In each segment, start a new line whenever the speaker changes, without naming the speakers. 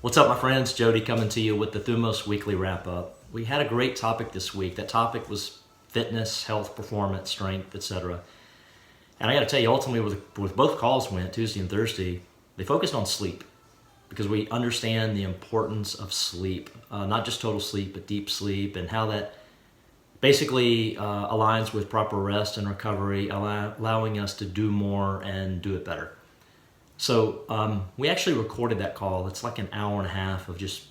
What's up, my friends? Jody coming to you with the Thumos Weekly Wrap-Up. We had a great topic this week. That topic was fitness, health, performance, strength, etc. And I got to tell you, ultimately, with both calls went, Tuesday and Thursday, they focused on sleep because we understand the importance of sleep, not just total sleep, but deep sleep, and how that basically aligns with proper rest and recovery, allowing us to do more and do it better. So we actually recorded that call. It's like an hour and a half of just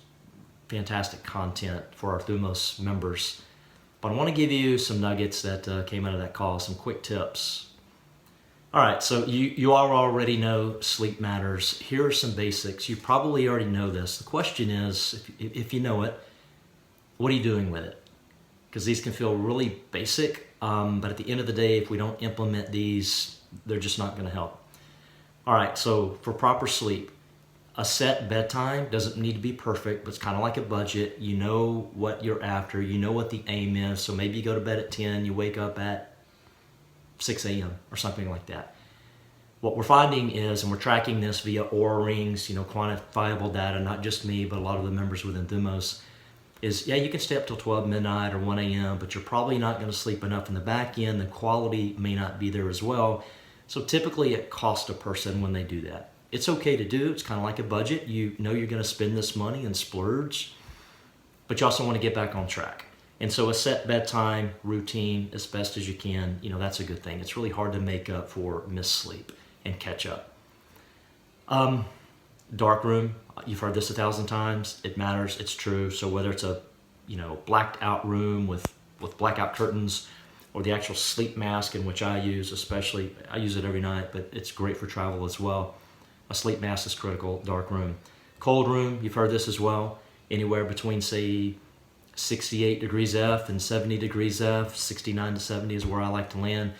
fantastic content for our Thumos members. But I want to give you some nuggets that came out of that call, some quick tips. All right, so you all already know sleep matters. Here are some basics. You probably already know this. The question is, if you know it, what are you doing with it? Because these can feel really basic, but at the end of the day, if we don't implement these, they're just not going to help. All right, so for proper sleep, a set bedtime doesn't need to be perfect, but it's kind of like a budget. You know what you're after. You know what the aim is. So maybe you go to bed at 10, you wake up at 6 a.m. or something like that. What we're finding is, and we're tracking this via Oura rings, quantifiable data, not just me, but a lot of the members within Thumos, is, yeah, you can stay up till 12 midnight or 1 a.m., but you're probably not going to sleep enough in the back end. The quality may not be there as well. So typically it costs a person when they do that. It's okay to do. It's kind of like a budget. You know you're going to spend this money and splurge, but you also want to get back on track. And so a set bedtime routine as best as you can, that's a good thing. It's really hard to make up for missed sleep and catch up. Dark room, you've heard this 1,000 times. It matters. It's true. So whether it's a blacked out room with blackout curtains, or the actual sleep mask, in which I use, especially, I use it every night, but it's great for travel as well. A sleep mask is critical. Dark room. Cold room, you've heard this as well. Anywhere between, say, 68 degrees F and 70 degrees F. 69 to 70 is where I like to land.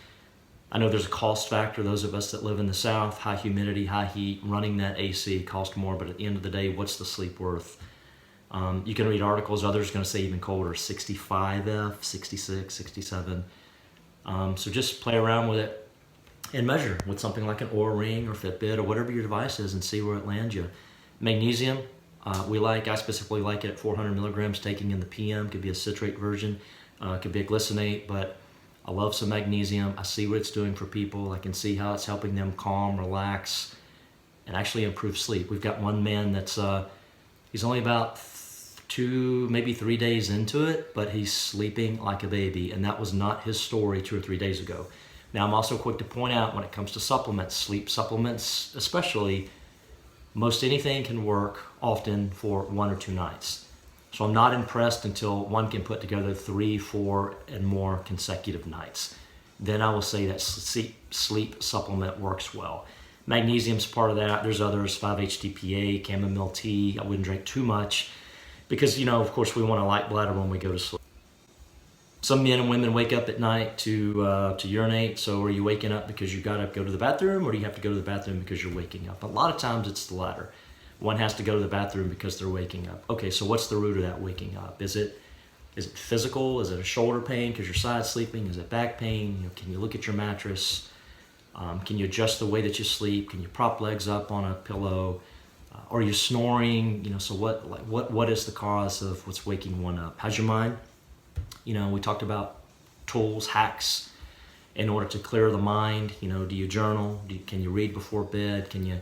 I know there's a cost factor. Those of us that live in the South, high humidity, high heat, running that AC costs more, but at the end of the day, what's the sleep worth? You can read articles. Others are going to say even colder, 65 F, 66, 67. So just play around with it and measure with something like an Oura ring or Fitbit or whatever your device is and see where it lands you. Magnesium, I specifically like it at 400 milligrams, taking in the PM. Could be a citrate version, could be a glycinate, but I love some magnesium. I see what it's doing for people. I can see how it's helping them calm, relax, and actually improve sleep. We've got one man that's, he's only about 2, maybe 3 days into it, but he's sleeping like a baby, and that was not his story 2 or 3 days ago. Now, I'm also quick to point out when it comes to supplements, sleep supplements especially, most anything can work often for 1 or 2 nights. So I'm not impressed until one can put together 3, 4, and more consecutive nights. Then I will say that sleep supplement works well. Magnesium's part of that. There's others, 5-HTPA, chamomile tea. I wouldn't drink too much, because, of course, we want a light bladder when we go to sleep. Some men and women wake up at night to urinate. So are you waking up because you got to go to the bathroom, or do you have to go to the bathroom because you're waking up? A lot of times it's the latter. One has to go to the bathroom because they're waking up. Okay, so what's the root of that waking up? Is it physical? Is it a shoulder pain because you're side sleeping? Is it back pain? Can you look at your mattress? Can you adjust the way that you sleep? Can you prop legs up on a pillow? Are you snoring? So what is the cause of what's waking one up? How's your mind? We talked about tools, hacks in order to clear the mind. Do you journal? Can you read before bed? Can you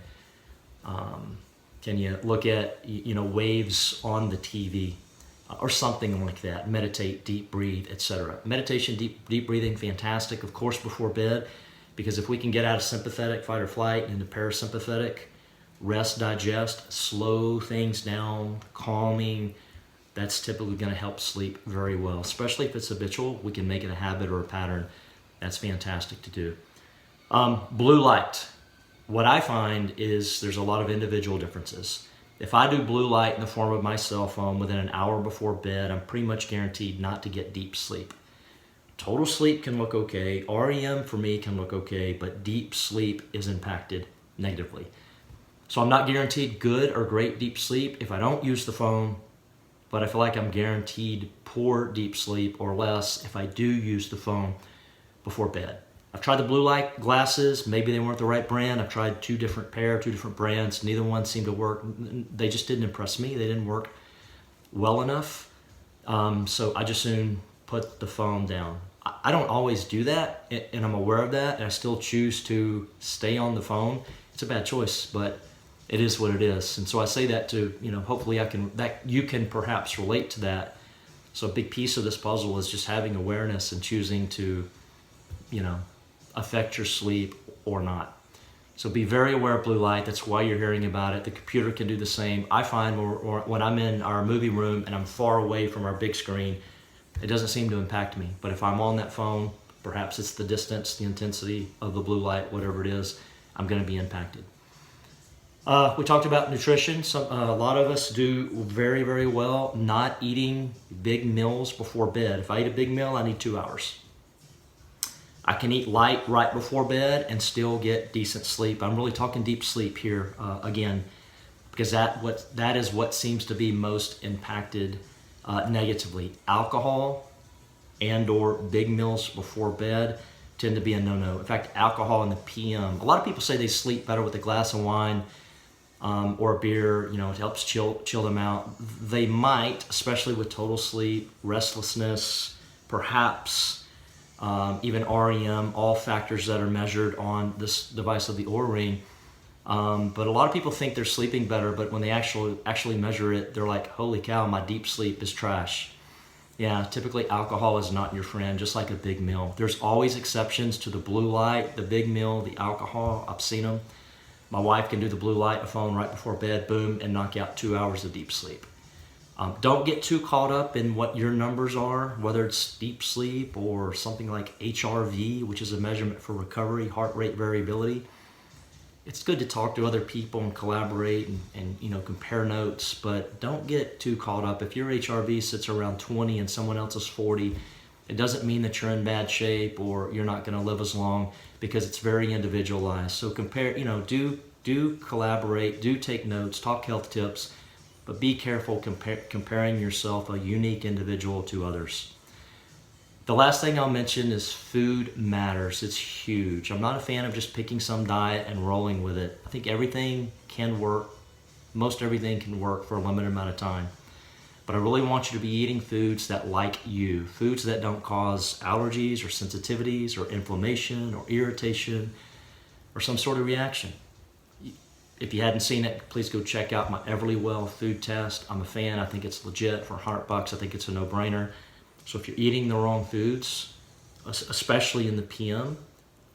look at waves on the TV or something like that? Meditate, deep breathe, etc. Meditation, deep breathing, fantastic. Of course, before bed, because if we can get out of sympathetic fight or flight into parasympathetic, rest, digest, slow things down, calming, that's typically going to help sleep very well, especially if it's habitual. We can make it a habit or a pattern. That's fantastic to do. Blue light. What I find is there's a lot of individual differences. If I do blue light in the form of my cell phone within an hour before bed, I'm pretty much guaranteed not to get deep sleep. Total sleep can look okay. REM for me can look okay, but deep sleep is impacted negatively. So I'm not guaranteed good or great deep sleep if I don't use the phone, but I feel like I'm guaranteed poor deep sleep or less if I do use the phone before bed. I've tried the blue light glasses. Maybe they weren't the right brand. I've tried two different brands. Neither one seemed to work. They just didn't impress me. They didn't work well enough. So I just soon put the phone down. I don't always do that, and I'm aware of that, and I still choose to stay on the phone. It's a bad choice, but it is what it is. And so I say that to, hopefully that you can perhaps relate to that. So a big piece of this puzzle is just having awareness and choosing to, affect your sleep or not. So be very aware of blue light. That's why you're hearing about it. The computer can do the same. I find when I'm in our movie room and I'm far away from our big screen, it doesn't seem to impact me. But if I'm on that phone, perhaps it's the distance, the intensity of the blue light, whatever it is, I'm going to be impacted. We talked about nutrition. A lot of us do very, very well not eating big meals before bed. If I eat a big meal, I need 2 hours. I can eat light right before bed and still get decent sleep. I'm really talking deep sleep here again, because that is what seems to be most impacted negatively. Alcohol and or big meals before bed tend to be a no-no. In fact, alcohol in the PM. A lot of people say they sleep better with a glass of wine or a beer. It helps chill them out. They might, especially with total sleep, restlessness, perhaps even REM, all factors that are measured on this device of the Oura Ring. But a lot of people think they're sleeping better, but when they actually measure it, they're like, holy cow, my deep sleep is trash. Yeah, typically alcohol is not your friend, just like a big meal. There's always exceptions to the blue light, the big meal, the alcohol. I've seen them. My wife can do the blue light, a phone right before bed, boom, and knock out 2 hours of deep sleep. Don't get too caught up in what your numbers are, whether it's deep sleep or something like HRV, which is a measurement for recovery, heart rate variability. It's good to talk to other people and collaborate and compare notes, but don't get too caught up. If your HRV sits around 20 and someone else is 40, it doesn't mean that you're in bad shape or you're not going to live as long, because it's very individualized. So compare, do collaborate, do take notes, talk health tips, but be careful comparing yourself, a unique individual, to others. The last thing I'll mention is food matters. It's huge. I'm not a fan of just picking some diet and rolling with it. I think everything can work. Most everything can work for a limited amount of time. But I really want you to be eating foods that like you, foods that don't cause allergies or sensitivities or inflammation or irritation or some sort of reaction. If you hadn't seen it, please go check out my Everlywell food test. I'm a fan. I think it's legit. For $100, I think it's a no-brainer. So if you're eating the wrong foods, especially in the PM,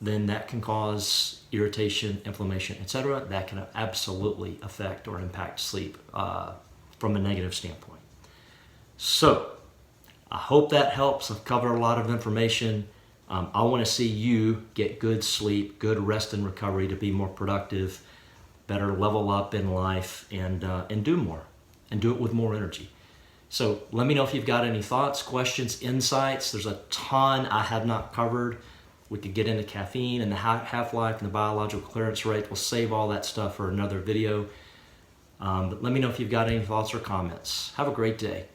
then that can cause irritation, inflammation, etc. That can absolutely affect or impact sleep from a negative standpoint. So I hope that helps. I've covered a lot of information. I want to see you get good sleep, good rest and recovery to be more productive, better level up in life, and do more, and do it with more energy. So let me know if you've got any thoughts, questions, insights. There's a ton I have not covered. We could get into caffeine and the half-life and the biological clearance rate. We'll save all that stuff for another video. But let me know if you've got any thoughts or comments. Have a great day.